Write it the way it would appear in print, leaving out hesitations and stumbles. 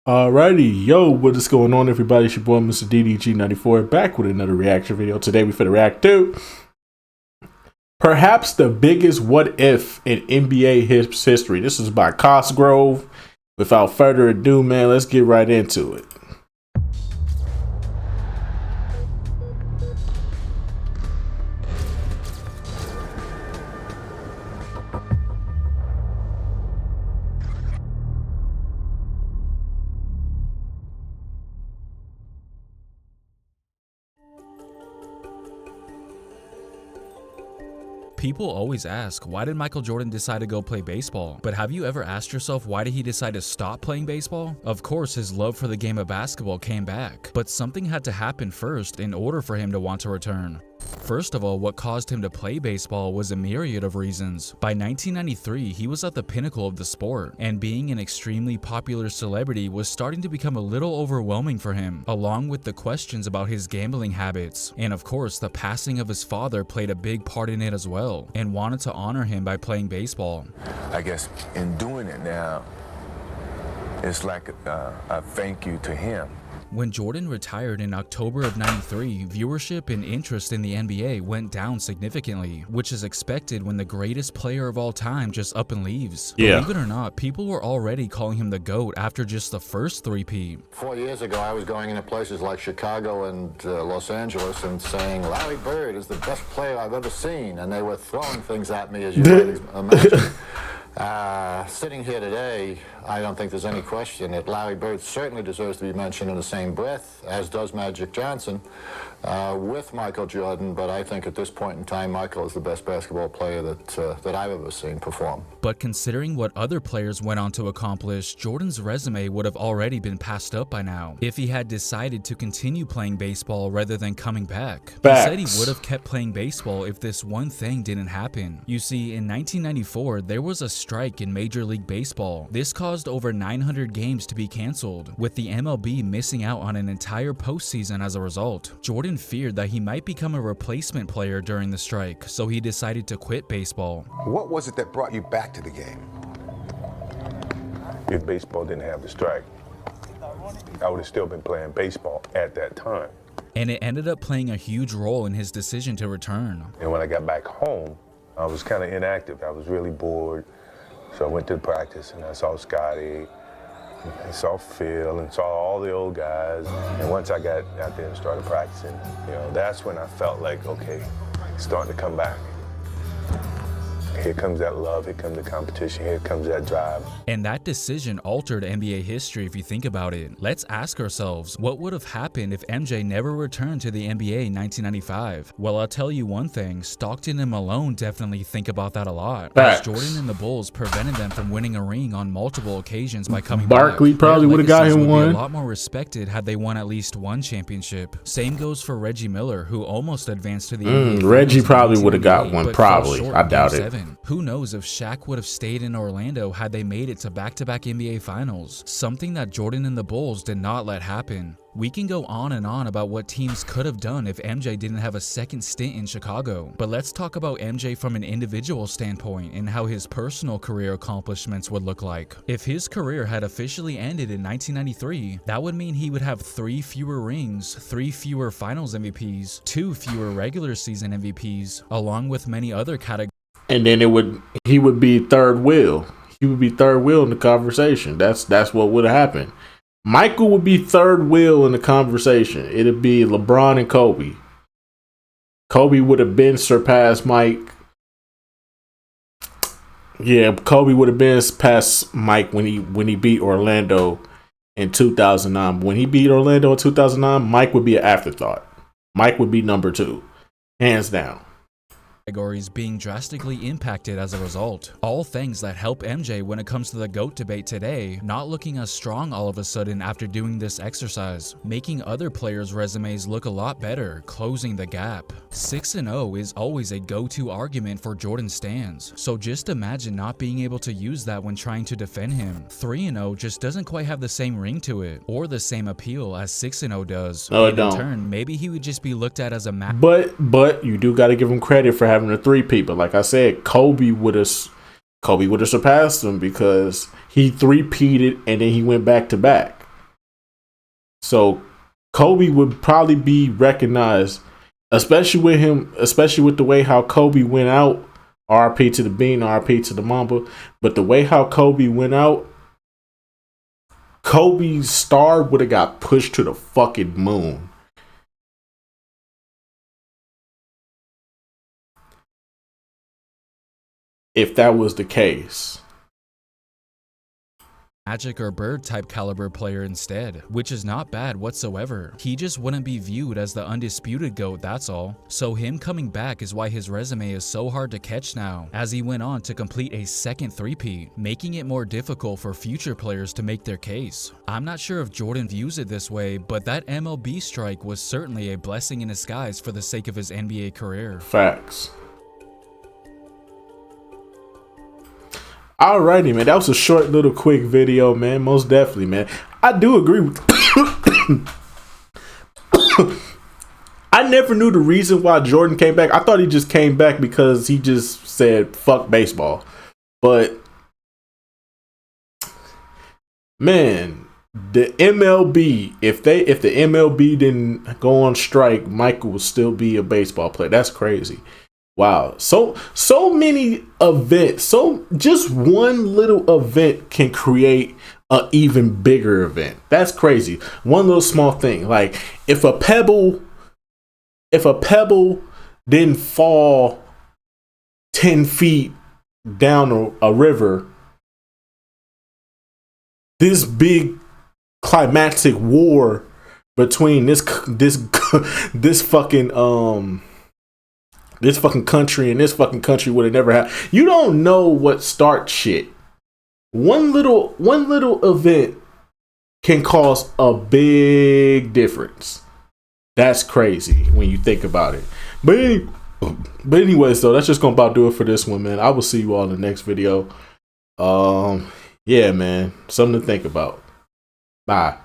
Alrighty, yo, what is going on, everybody? It's your boy, Mr. DDG94, back with another reaction video. Today, we finna react to perhaps the biggest what if in NBA history. This is by Cosgrove. Without further ado, man, let's get right into it. People always ask, why did Michael Jordan decide to go play baseball? But have you ever asked yourself, why did he decide to stop playing baseball? Of course, his love for the game of basketball came back, but something had to happen first in order for him to want to return. First of all, what caused him to play baseball was a myriad of reasons. By 1993, he was at the pinnacle of the sport, and being an extremely popular celebrity was starting to become a little overwhelming for him, along with the questions about his gambling habits. And of course, the passing of his father played a big part in it as well, and wanted to honor him by playing baseball. I guess in doing it now, it's like a thank you to him. When Jordan retired in October of '93, viewership and interest in the NBA went down significantly, which is expected when the greatest player of all time just up and leaves. Yeah. Believe it or not, people were already calling him the GOAT after just the first three-peat. 4 years ago, I was going into places like Chicago and Los Angeles and saying, Larry Bird is the best player I've ever seen, and they were throwing things at me, as you might imagine. Sitting here today, I don't think there's any question that Larry Bird certainly deserves to be mentioned in the same breath, as does Magic Johnson, with Michael Jordan. But I think at this point in time, Michael is the best basketball player that I've ever seen perform. But considering what other players went on to accomplish, Jordan's resume would have already been passed up by now if he had decided to continue playing baseball rather than coming back. Facts. He said he would have kept playing baseball if this one thing didn't happen. You see, in 1994, there was a strike in Major League Baseball. This caused over 900 games to be canceled, with the MLB missing out on an entire postseason as a result. Jordan feared that he might become a replacement player during the strike, so he decided to quit baseball. What was it that brought you back to the game? If baseball didn't have the strike, I would have still been playing baseball at that time. And it ended up playing a huge role in his decision to return. And when I got back home, I was kind of inactive. I was really bored. So I went to practice and I saw Scotty, I saw Phil, and saw all the old guys. And once I got out there and started practicing, that's when I felt like, okay, it's starting to come back. Here comes that love, here comes the competition, here comes that drive. And that decision altered NBA history if you think about it. Let's ask ourselves, what would have happened if MJ never returned to the NBA in 1995? Well, I'll tell you one thing, Stockton and Malone definitely think about that a lot. Facts. As Jordan and the Bulls prevented them from winning a ring on multiple occasions by coming Barkley back. probably Their would have got legacies him would be one. a lot more respected had they won at least one championship. Same goes for Reggie Miller, who almost advanced to the NBA Reggie Finals in probably would have got 1998, one, but fell probably. short I in doubt Game it. 7. Who knows if Shaq would have stayed in Orlando had they made it to back-to-back NBA Finals, something that Jordan and the Bulls did not let happen. We can go on and on about what teams could have done if MJ didn't have a second stint in Chicago, but let's talk about MJ from an individual standpoint and how his personal career accomplishments would look like. If his career had officially ended in 1993, that would mean he would have 3 fewer rings, 3 fewer Finals MVPs, 2 fewer regular season MVPs, along with many other categories. And then he would be third wheel. He would be third wheel in the conversation. That's what would have happened. Michael would be third wheel in the conversation. It'd be LeBron and Kobe. Kobe would have been surpassed Mike. Yeah, Kobe would have been past Mike when he beat Orlando in 2009. When he beat Orlando in 2009, Mike would be an afterthought. Mike would be number 2, hands down. Categories being drastically impacted as a result. All things that help MJ when it comes to the GOAT debate today, not looking as strong all of a sudden after doing this exercise, making other players' resumes look a lot better, closing the gap. 6-0 is always a go-to argument for Jordan stans, so just imagine not being able to use that when trying to defend him. 3-0 just doesn't quite have the same ring to it, or the same appeal as 6-0 does. No, it in don't. turn, maybe he would just be looked at as a But you do got to give him credit for having a 3-peat. But like I said, Kobe would have surpassed him because he 3-peated and then he went back to back. So Kobe would probably be recognized, especially with the way how Kobe went out. RP to the Bean, RP to the Mamba. But the way how Kobe went out, Kobe's star would have got pushed to the fucking moon. If that was the case. Magic or Bird type caliber player instead, which is not bad whatsoever. He just wouldn't be viewed as the undisputed GOAT, that's all. So him coming back is why his resume is so hard to catch now, as he went on to complete a second three-peat, making it more difficult for future players to make their case. I'm not sure if Jordan views it this way, but that MLB strike was certainly a blessing in disguise for the sake of his NBA career. Facts. Alrighty, man. That was a short little quick video, man. Most definitely, man. I do agree with I never knew the reason why Jordan came back. I thought he just came back because he just said fuck baseball. But man, the MLB, if the MLB didn't go on strike, Michael would still be a baseball player. That's crazy. Wow. So many events. So just one little event can create an even bigger event. That's crazy. One little small thing. Like if a pebble didn't fall 10 feet down a river, this big climactic war between this fucking country and this fucking country would have never happened. You don't know what starts shit. One little event can cause a big difference. That's crazy when you think about it. But anyways, though, that's just gonna about do it for this one, man. I will see you all in the next video. Yeah, man, something to think about. Bye.